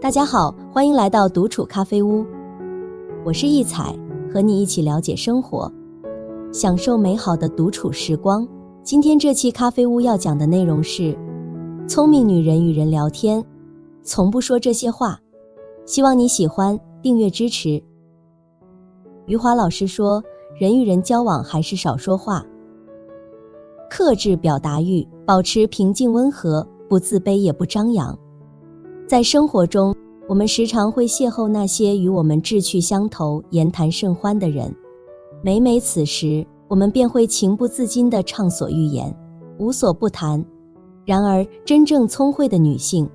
大家好，欢迎来到独处咖啡屋，我是易采，和你一起了解生活，享受美好的独处时光。今天这期咖啡屋要讲的内容是聪明女人与人聊天，从不说这些话。希望你喜欢，订阅支持。余华老师说，人与人交往还是少说话，克制表达欲，保持平静温和，不自卑也不张扬。在生活中，我们时常会邂逅那些与我们志趣相投、言谈甚欢的人，每每此时，我们便会情不自禁地畅所欲言，无所不谈。然而，真正聪慧的女性，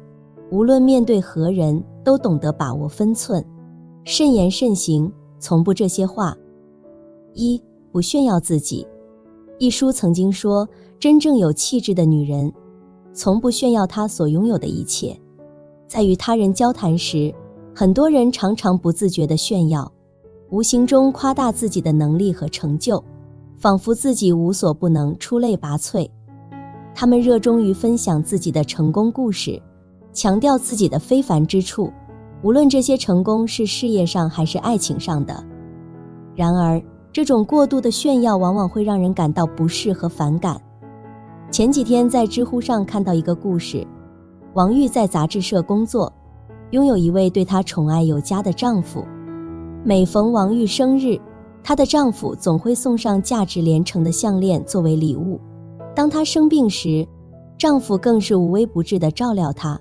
无论面对何人，都懂得把握分寸，慎言慎行，从不这些话。一，不炫耀自己。一书曾经说，真正有气质的女人，从不炫耀她所拥有的一切。在与他人交谈时，很多人常常不自觉地炫耀，无形中夸大自己的能力和成就，仿佛自己无所不能，出类拔萃。他们热衷于分享自己的成功故事，强调自己的非凡之处，无论这些成功是事业上还是爱情上的。然而，这种过度的炫耀往往会让人感到不适和反感。前几天在知乎上看到一个故事，王玉在杂志社工作，拥有一位对她宠爱有加的丈夫。每逢王玉生日，她的丈夫总会送上价值连城的项链作为礼物。当她生病时，丈夫更是无微不至地照料她。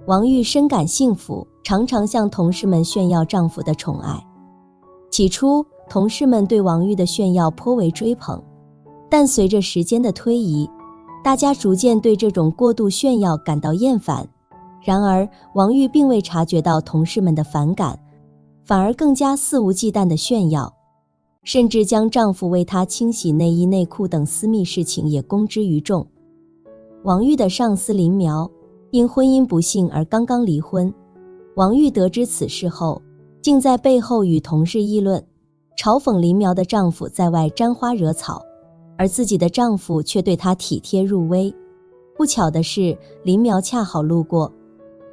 王玉深感幸福，常常向同事们炫耀丈夫的宠爱。起初，同事们对王玉的炫耀颇为追捧，但随着时间的推移，大家逐渐对这种过度炫耀感到厌烦。然而，王玉并未察觉到同事们的反感，反而更加肆无忌惮地炫耀，甚至将丈夫为她清洗内衣内裤等私密事情也公之于众。王玉的上司林苗因婚姻不幸而刚刚离婚，王玉得知此事后，竟在背后与同事议论，嘲讽林苗的丈夫在外沾花惹草，而自己的丈夫却对她体贴入微。不巧的是，林苗恰好路过，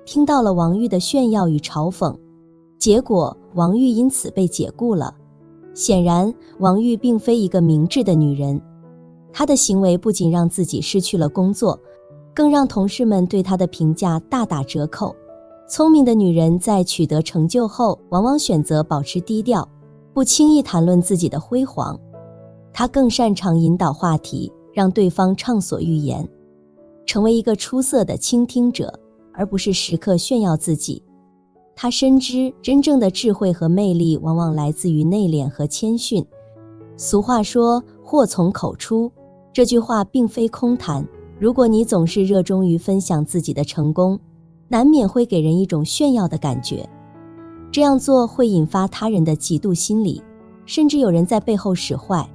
听到了王玉的炫耀与嘲讽，结果王玉因此被解雇了。显然，王玉并非一个明智的女人，她的行为不仅让自己失去了工作，更让同事们对她的评价大打折扣。聪明的女人在取得成就后，往往选择保持低调，不轻易谈论自己的辉煌。她更擅长引导话题，让对方畅所欲言，成为一个出色的倾听者，而不是时刻炫耀自己。她深知真正的智慧和魅力往往来自于内敛和谦逊。俗话说，祸从口出，这句话并非空谈。如果你总是热衷于分享自己的成功，难免会给人一种炫耀的感觉。这样做会引发他人的嫉妒心理，甚至有人在背后使坏。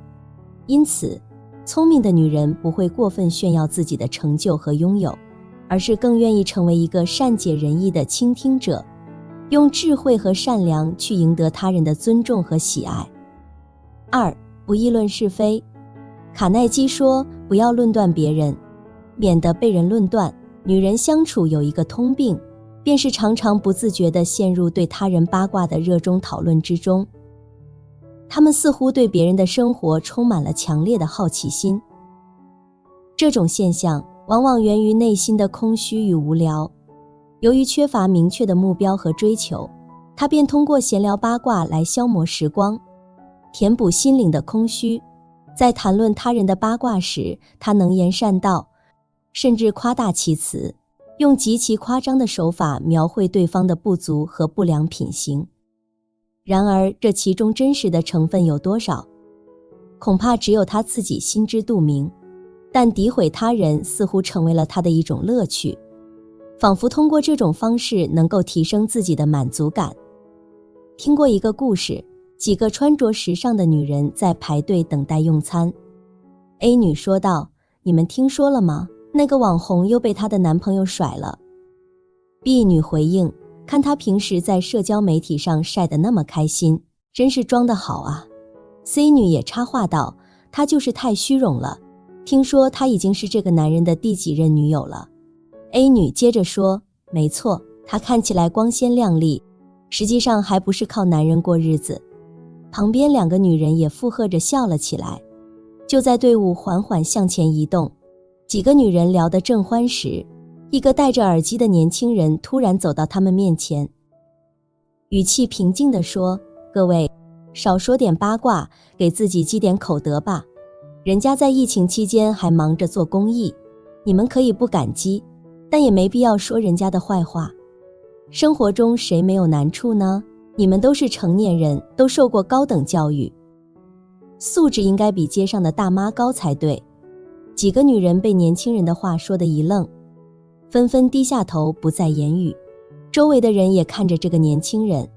因此，聪明的女人不会过分炫耀自己的成就和拥有，而是更愿意成为一个善解人意的倾听者，用智慧和善良去赢得他人的尊重和喜爱。二，不议论是非。卡耐基说，不要论断别人，免得被人论断。女人相处有一个通病，便是常常不自觉地陷入对他人八卦的热衷讨论之中。她们似乎对别人的生活充满了强烈的好奇心。这种现象往往源于内心的空虚与无聊。由于缺乏明确的目标和追求，她便通过闲聊八卦来消磨时光，填补心灵的空虚。在谈论他人的八卦时，她能言善道，甚至夸大其词，用极其夸张的手法描绘对方的不足和不良品行。然而，这其中真实的成分有多少？恐怕只有他自己心知肚明。但诋毁他人似乎成为了他的一种乐趣，仿佛通过这种方式能够提升自己的满足感。听过一个故事，几个穿着时尚的女人在排队等待用餐。A 女说道：“你们听说了吗？那个网红又被她的男朋友甩了。” B 女回应：“看她平时在社交媒体上晒得那么开心，真是装得好啊。” C 女也插话道：“她就是太虚荣了，听说她已经是这个男人的第几任女友了。” A 女接着说：“没错，她看起来光鲜亮丽，实际上还不是靠男人过日子。旁边2个女人也附和着笑了起来。就在队伍缓缓向前移动，几个女人聊得正欢时，一个戴着耳机的年轻人突然走到他们面前，语气平静地说：“各位，少说点八卦，给自己积点口德吧。人家在疫情期间还忙着做公益，你们可以不感激，但也没必要说人家的坏话。生活中谁没有难处呢？你们都是成年人，都受过高等教育，素质应该比街上的大妈高才对。”几个女人被年轻人的话说得一愣，纷纷低下头不再言语。周围的人也看着这个年轻人，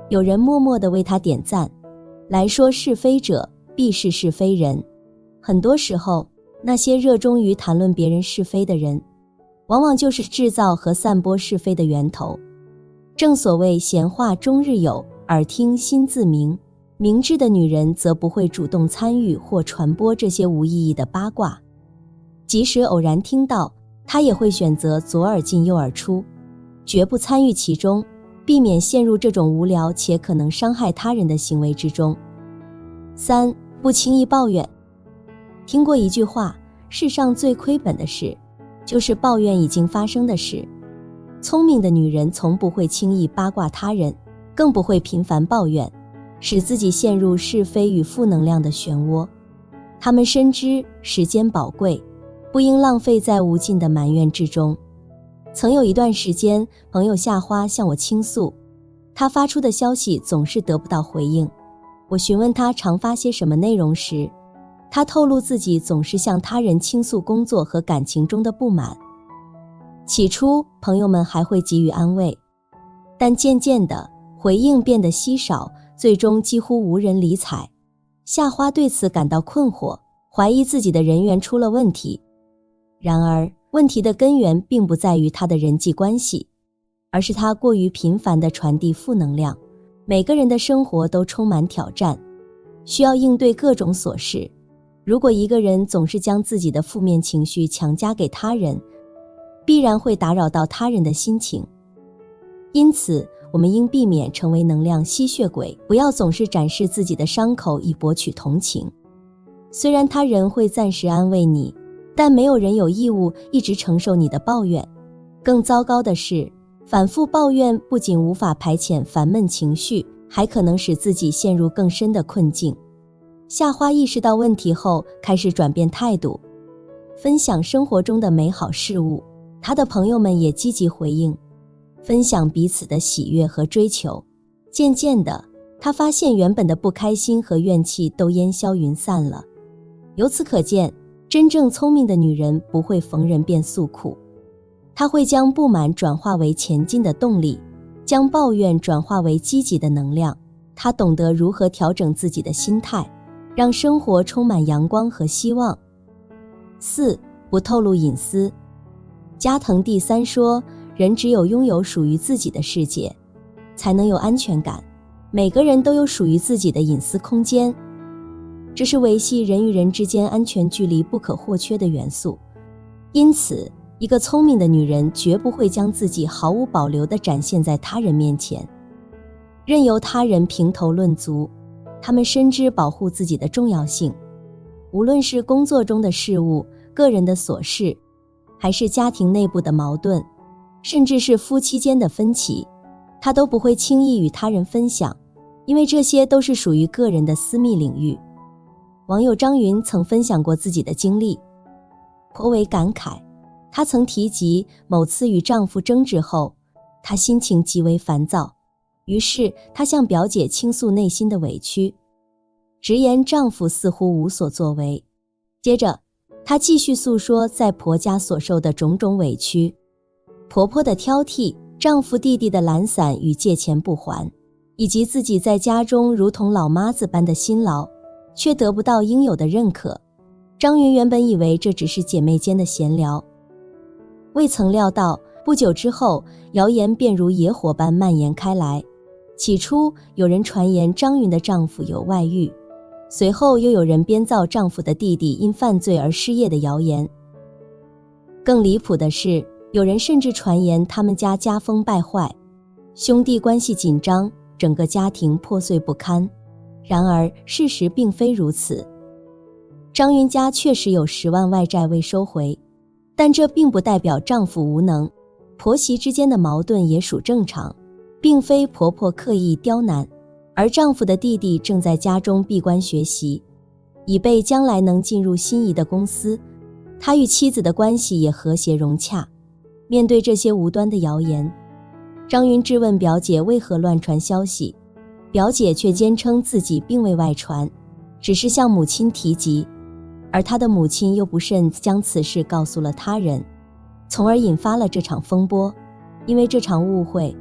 有人默默地为他点赞。来说是非者，必是是非人。很多时候，那些热衷于谈论别人是非的人，往往就是制造和散播是非的源头。正所谓闲话终日有，耳听心自明。明智的女人则不会主动参与或传播这些无意义的八卦，即使偶然听到，她也会选择左耳进右耳出，绝不参与其中，避免陷入这种无聊且可能伤害他人的行为之中。3. 不轻易抱怨。听过一句话，世上最亏本的事，就是抱怨已经发生的事。聪明的女人从不会轻易八卦他人，更不会频繁抱怨，使自己陷入是非与负能量的漩涡。她们深知时间宝贵，不应浪费在无尽的埋怨之中。曾有一段时间，朋友夏花向我倾诉，她发出的消息总是得不到回应。我询问她常发些什么内容时，她透露自己总是向他人倾诉工作和感情中的不满。起初，朋友们还会给予安慰，但渐渐的，回应变得稀少，最终几乎无人理睬。夏花对此感到困惑，怀疑自己的人缘出了问题。然而，问题的根源并不在于她的人际关系，而是她过于频繁地传递负能量。每个人的生活都充满挑战，需要应对各种琐事。如果一个人总是将自己的负面情绪强加给他人，必然会打扰到他人的心情。因此，我们应避免成为能量吸血鬼，不要总是展示自己的伤口以博取同情。虽然他人会暂时安慰你，但没有人有义务一直承受你的抱怨。更糟糕的是，反复抱怨不仅无法排遣烦闷情绪，还可能使自己陷入更深的困境。夏花意识到问题后，开始转变态度，分享生活中的美好事物。她的朋友们也积极回应，分享彼此的喜悦和追求。渐渐的，她发现原本的不开心和怨气都烟消云散了。由此可见，真正聪明的女人不会逢人便诉苦，她会将不满转化为前进的动力，将抱怨转化为积极的能量。她懂得如何调整自己的心态，让生活充满阳光和希望。4. 不透露隐私。加藤第三说，人只有拥有属于自己的世界，才能有安全感。每个人都有属于自己的隐私空间，这是维系人与人之间安全距离不可或缺的元素。因此，一个聪明的女人绝不会将自己毫无保留地展现在他人面前，任由他人评头论足。她们深知保护自己的重要性，无论是工作中的事务、个人的琐事，还是家庭内部的矛盾，甚至是夫妻间的分歧，她都不会轻易与他人分享，因为这些都是属于个人的私密领域。网友张云曾分享过自己的经历，颇为感慨。她曾提及某次与丈夫争执后，她心情极为烦躁，于是她向表姐倾诉内心的委屈，直言丈夫似乎无所作为。接着，她继续诉说在婆家所受的种种委屈，婆婆的挑剔，丈夫弟弟的懒散与借钱不还，以及自己在家中如同老妈子般的辛劳，却得不到应有的认可。张云原本以为这只是姐妹间的闲聊，未曾料到不久之后，谣言便如野火般蔓延开来。起初有人传言张云的丈夫有外遇，随后又有人编造丈夫的弟弟因犯罪而失业的谣言。更离谱的是，有人甚至传言他们家家风败坏，兄弟关系紧张，整个家庭破碎不堪。然而事实并非如此，张云家确实有10万外债未收回，但这并不代表丈夫无能，婆媳之间的矛盾也属正常，并非婆婆刻意刁难。而丈夫的弟弟正在家中闭关学习，以备将来能进入心仪的公司，他与妻子的关系也和谐融洽。面对这些无端的谣言，张云质问表姐为何乱传消息，表姐却坚称自己并未外传，只是向母亲提及，而她的母亲又不慎将此事告诉了他人，从而引发了这场风波。因为这场误会，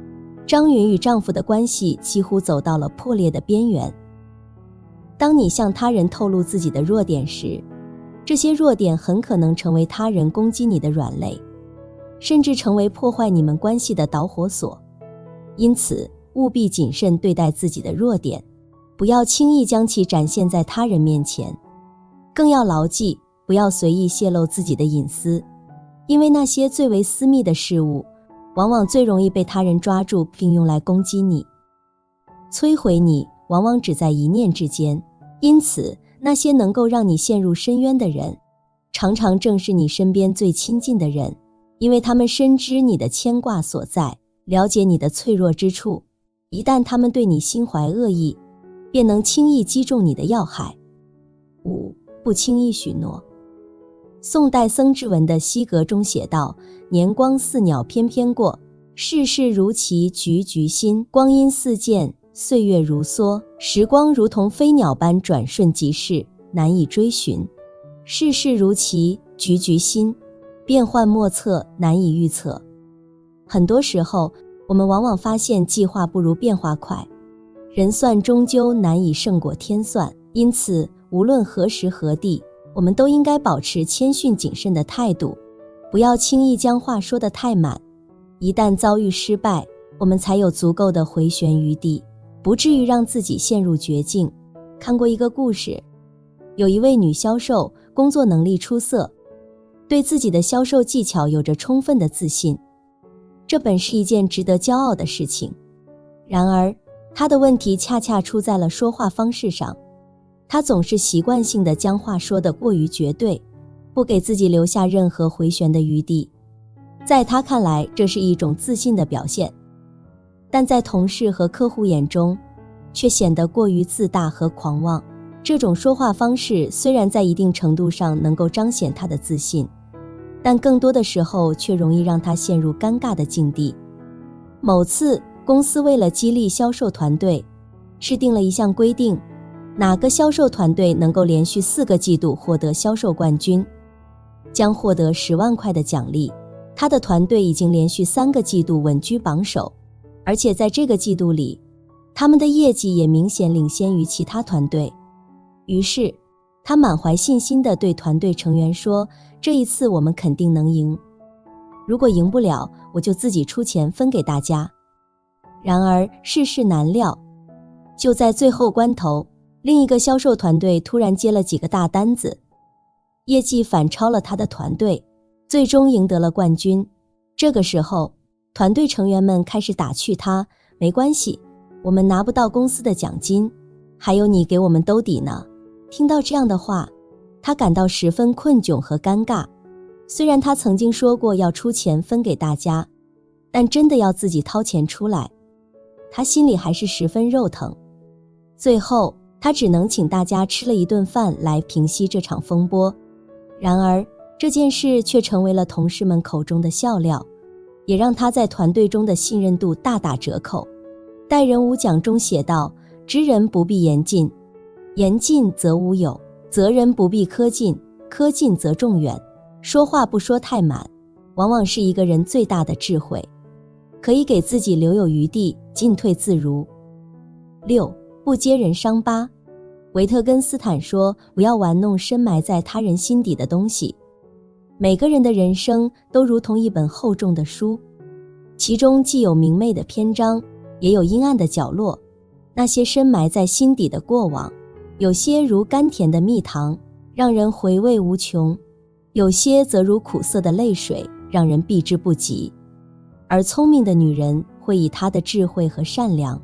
张云与丈夫的关系几乎走到了破裂的边缘。当你向他人透露自己的弱点时，这些弱点很可能成为他人攻击你的软肋，甚至成为破坏你们关系的导火索。因此，务必谨慎对待自己的弱点，不要轻易将其展现在他人面前。更要牢记，不要随意泄露自己的隐私，因为那些最为私密的事物，往往最容易被他人抓住并用来攻击你。摧毁你往往只在一念之间，因此那些能够让你陷入深渊的人，常常正是你身边最亲近的人，因为他们深知你的牵挂所在，了解你的脆弱之处。一旦他们对你心怀恶意，便能轻易击中你的要害。5. 不轻易许诺。宋代僧志文的西阁中写道：年光似鸟翩翩过，世事如棋局局新。光阴似箭，岁月如梭，时光如同飞鸟般转瞬即逝，难以追寻。世事如棋局局新，变幻莫测，难以预测。很多时候，我们往往发现计划不如变化快，人算终究难以胜过天算。因此，无论何时何地，我们都应该保持谦逊谨慎的态度，不要轻易将话说得太满。一旦遭遇失败，我们才有足够的回旋余地，不至于让自己陷入绝境。看过一个故事，有一位女销售，工作能力出色，对自己的销售技巧有着充分的自信，这本是一件值得骄傲的事情。然而，她的问题恰恰出在了说话方式上，她总是习惯性地将话说得过于绝对，不给自己留下任何回旋的余地。在她看来，这是一种自信的表现，但在同事和客户眼中，却显得过于自大和狂妄。这种说话方式虽然在一定程度上能够彰显她的自信，但更多的时候却容易让她陷入尴尬的境地。某次，公司为了激励销售团队，制定了一项规定，哪个销售团队能够连续4个季度获得销售冠军，将获得10万块的奖励。他的团队已经连续3个季度稳居榜首，而且在这个季度里，他们的业绩也明显领先于其他团队。于是，他满怀信心地对团队成员说，这一次我们肯定能赢，如果赢不了，我就自己出钱分给大家。然而世事难料，就在最后关头，另一个销售团队突然接了几个大单子，业绩反超了他的团队，最终赢得了冠军。这个时候，团队成员们开始打趣他，没关系，我们拿不到公司的奖金，还有你给我们兜底呢。听到这样的话，他感到十分困窘和尴尬。虽然他曾经说过要出钱分给大家，但真的要自己掏钱出来，他心里还是十分肉疼。最后，他只能请大家吃了一顿饭来平息这场风波。然而，这件事却成为了同事们口中的笑料，也让他在团队中的信任度大打折扣。待人无讲中写道：知人不必言尽，言尽则无有；责人不必苛尽，苛尽则众远。说话不说太满，往往是一个人最大的智慧，可以给自己留有余地，进退自如。6. 不揭人伤疤。维特根斯坦说，不要玩弄深埋在他人心底的东西。每个人的人生都如同一本厚重的书，其中既有明媚的篇章，也有阴暗的角落。那些深埋在心底的过往，有些如甘甜的蜜糖，让人回味无穷；有些则如苦涩的泪水，让人避之不及。而聪明的女人会以她的智慧和善良，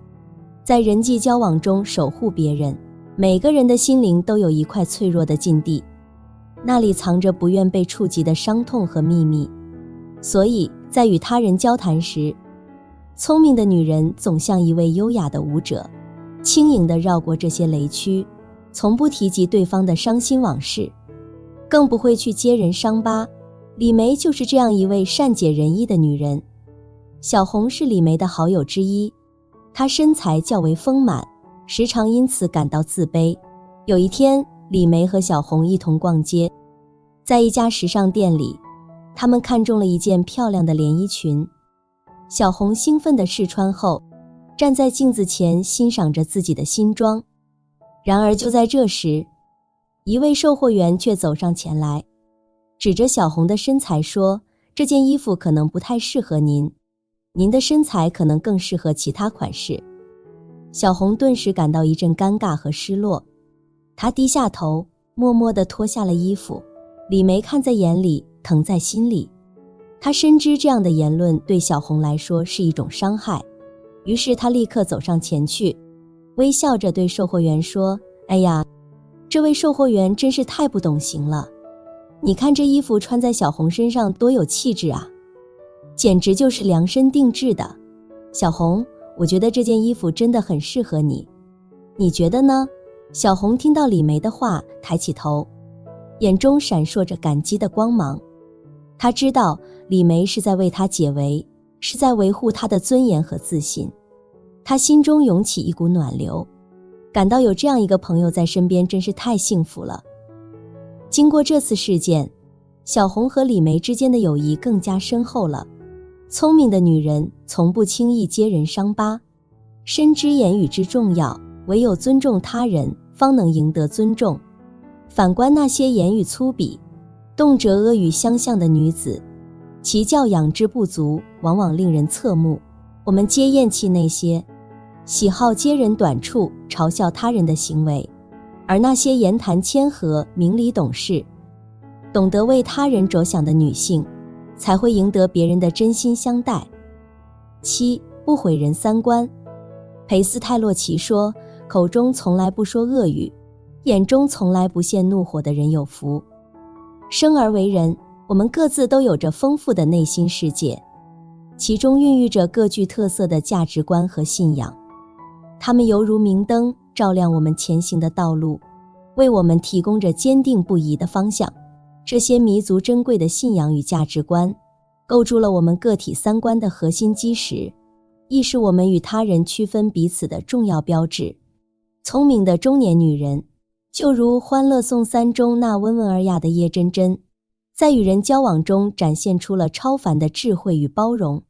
在人际交往中守护别人。每个人的心灵都有一块脆弱的禁地，那里藏着不愿被触及的伤痛和秘密。所以在与他人交谈时，聪明的女人总像一位优雅的舞者，轻盈地绕过这些雷区，从不提及对方的伤心往事，更不会去揭人伤疤。李梅就是这样一位善解人意的女人。小红是李梅的好友之一，她身材较为丰满，时常因此感到自卑。有一天，李梅和小红一同逛街，在一家时尚店里，他们看中了一件漂亮的连衣裙。小红兴奋地试穿后，站在镜子前欣赏着自己的新装。然而就在这时，一位售货员却走上前来，指着小红的身材说：“这件衣服可能不太适合您，您的身材可能更适合其他款式。”小红顿时感到一阵尴尬和失落，她低下头，默默地脱下了衣服。李梅看在眼里，疼在心里。她深知这样的言论对小红来说是一种伤害，于是她立刻走上前去，微笑着对售货员说：“哎呀，这位售货员真是太不懂行了，你看这衣服穿在小红身上多有气质啊，简直就是量身定制的。小红，我觉得这件衣服真的很适合你，你觉得呢？”小红听到李梅的话，抬起头，眼中闪烁着感激的光芒。她知道李梅是在为她解围，是在维护她的尊严和自信。她心中涌起一股暖流，感到有这样一个朋友在身边真是太幸福了。经过这次事件，小红和李梅之间的友谊更加深厚了。聪明的女人从不轻易揭人伤疤，深知言语之重要，唯有尊重他人，方能赢得尊重。反观那些言语粗鄙、动辄阿谀相向的女子，其教养之不足，往往令人侧目。我们皆厌弃那些喜好揭人短处、嘲笑他人的行为，而那些言谈谦和、明理懂事、懂得为他人着想的女性，才会赢得别人的真心相待。7. 不毁人三观。裴斯泰洛奇说，口中从来不说恶语，眼中从来不现怒火的人有福。生而为人，我们各自都有着丰富的内心世界，其中孕育着各具特色的价值观和信仰。它们犹如明灯，照亮我们前行的道路，为我们提供着坚定不移的方向。这些弥足珍贵的信仰与价值观，构筑了我们个体三观的核心基石，亦是我们与他人区分彼此的重要标志。聪明的中年女人，就如《欢乐颂3》中那温文尔雅的叶真真，在与人交往中展现出了超凡的智慧与包容。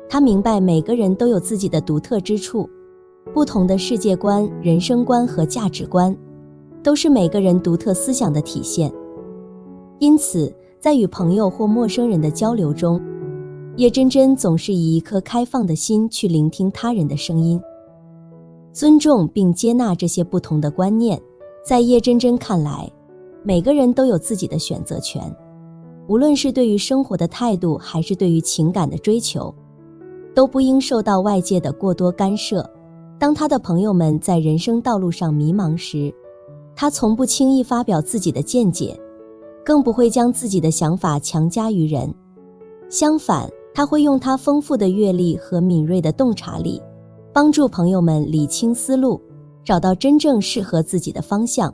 她明白每个人都有自己的独特之处，不同的世界观、人生观和价值观，都是每个人独特思想的体现。因此，在与朋友或陌生人的交流中，叶真真总是以一颗开放的心去聆听他人的声音，尊重并接纳这些不同的观念。在叶真真看来，每个人都有自己的选择权，无论是对于生活的态度，还是对于情感的追求，都不应受到外界的过多干涉。当他的朋友们在人生道路上迷茫时，他从不轻易发表自己的见解，更不会将自己的想法强加于人。相反，他会用他丰富的阅历和敏锐的洞察力，帮助朋友们理清思路，找到真正适合自己的方向。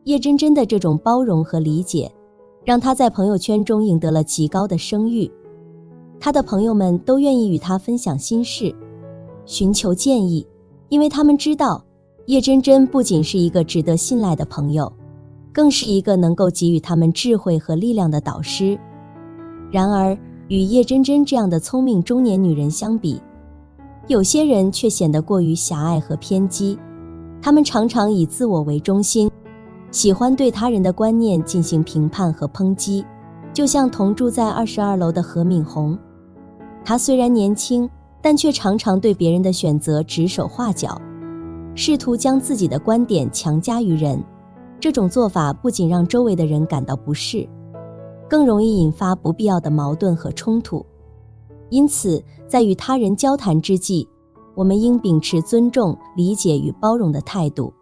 叶真真的这种包容和理解，让她在朋友圈中赢得了极高的声誉。她的朋友们都愿意与她分享心事，寻求建议，因为他们知道，叶真真不仅是一个值得信赖的朋友，更是一个能够给予他们智慧和力量的导师。然而，与叶真真这样的聪明中年女人相比，有些人却显得过于狭隘和偏激。他们常常以自我为中心，喜欢对他人的观念进行评判和抨击。就像同住在22楼的何敏红，她虽然年轻，但却常常对别人的选择指手画脚，试图将自己的观点强加于人。这种做法不仅让周围的人感到不适，更容易引发不必要的矛盾和冲突。因此，在与他人交谈之际，我们应秉持尊重、理解与包容的态度，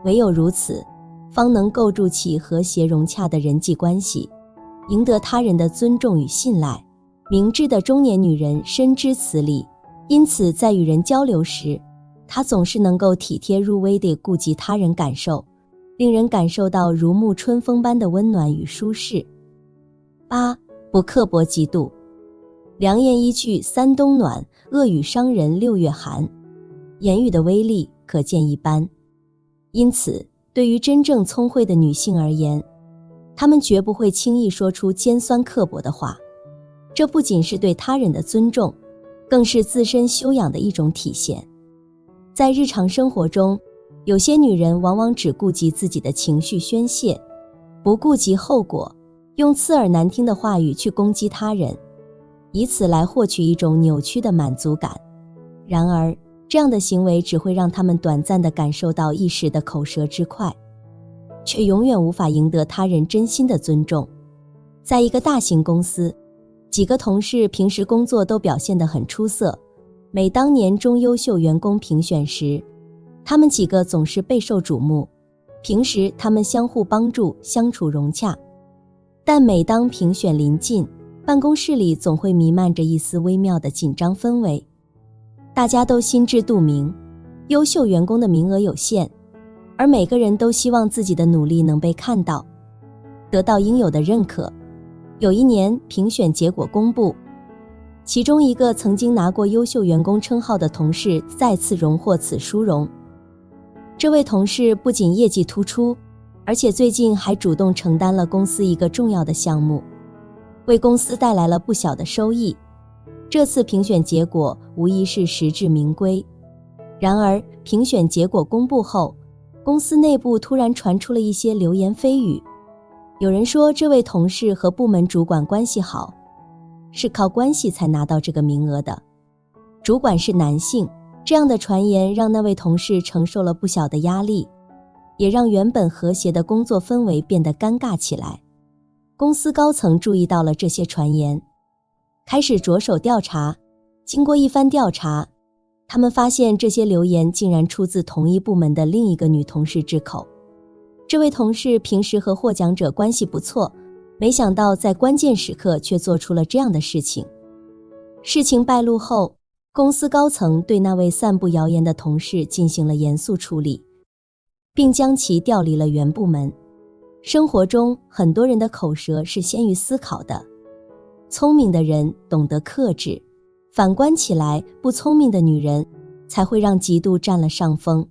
唯有如此，方能构筑起和谐融洽的人际关系，赢得他人的尊重与信赖。明智的中年女人深知此理，因此在与人交流时，她总是能够体贴入微地顾及他人感受，令人感受到如沐春风般的温暖与舒适。8. 不刻薄嫉妒。良言一句三冬暖，恶语伤人六月寒。言语的威力可见一斑。因此，对于真正聪慧的女性而言，她们绝不会轻易说出尖酸刻薄的话。这不仅是对他人的尊重，更是自身修养的一种体现。在日常生活中，有些女人往往只顾及自己的情绪宣泄，不顾及后果，用刺耳难听的话语去攻击他人，以此来获取一种扭曲的满足感。然而，这样的行为只会让他们短暂地感受到一时的口舌之快，却永远无法赢得他人真心的尊重。在一个大型公司，几个同事平时工作都表现得很出色，每当年终优秀员工评选时，他们几个总是备受瞩目。平时他们相互帮助，相处融洽，但每当评选临近，办公室里总会弥漫着一丝微妙的紧张氛围。大家都心知肚明，优秀员工的名额有限，而每个人都希望自己的努力能被看到，得到应有的认可。有一年评选结果公布，其中一个曾经拿过优秀员工称号的同事再次荣获此殊荣。这位同事不仅业绩突出，而且最近还主动承担了公司一个重要的项目，为公司带来了不小的收益。这次评选结果无疑是实至名归。然而，评选结果公布后，公司内部突然传出了一些流言蜚语。有人说这位同事和部门主管关系好，是靠关系才拿到这个名额的。主管是男性，这样的传言让那位同事承受了不小的压力，也让原本和谐的工作氛围变得尴尬起来。公司高层注意到了这些传言，开始着手调查。经过一番调查，他们发现这些流言竟然出自同一部门的另一个女同事之口。这位同事平时和获奖者关系不错，没想到在关键时刻却做出了这样的事情。事情败露后，公司高层对那位散布谣言的同事进行了严肃处理，并将其调离了原部门。生活中，很多人的口舌是先于思考的，聪明的人懂得克制，反观起来，不聪明的女人才会让嫉妒占了上风。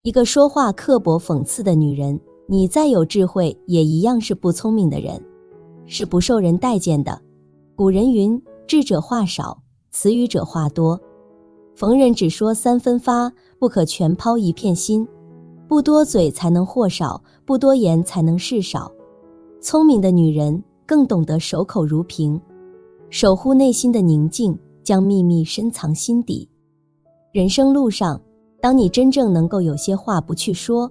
一个说话刻薄讽刺的女人，你再有智慧也一样是不聪明的人，是不受人待见的。古人云，智者话少，词语者话多。逢人只说三分发，不可全抛一片心。不多嘴才能货少，不多言才能事少。聪明的女人更懂得守口如瓶，守护内心的宁静，将秘密深藏心底。人生路上，当你真正能够有些话不去说，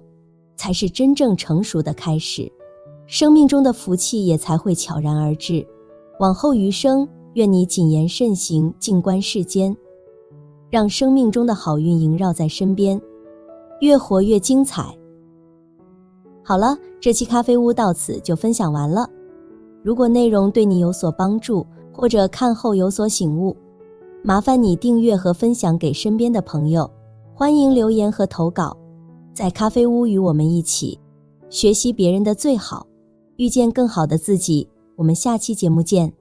才是真正成熟的开始，生命中的福气也才会悄然而至。往后余生，愿你谨言慎行，静观世间，让生命中的好运萦绕在身边，越活越精彩。好了，这期咖啡屋到此就分享完了。如果内容对你有所帮助，或者看后有所醒悟，麻烦你订阅和分享给身边的朋友。欢迎留言和投稿，在咖啡屋与我们一起学习别人的最好，遇见更好的自己。我们下期节目见。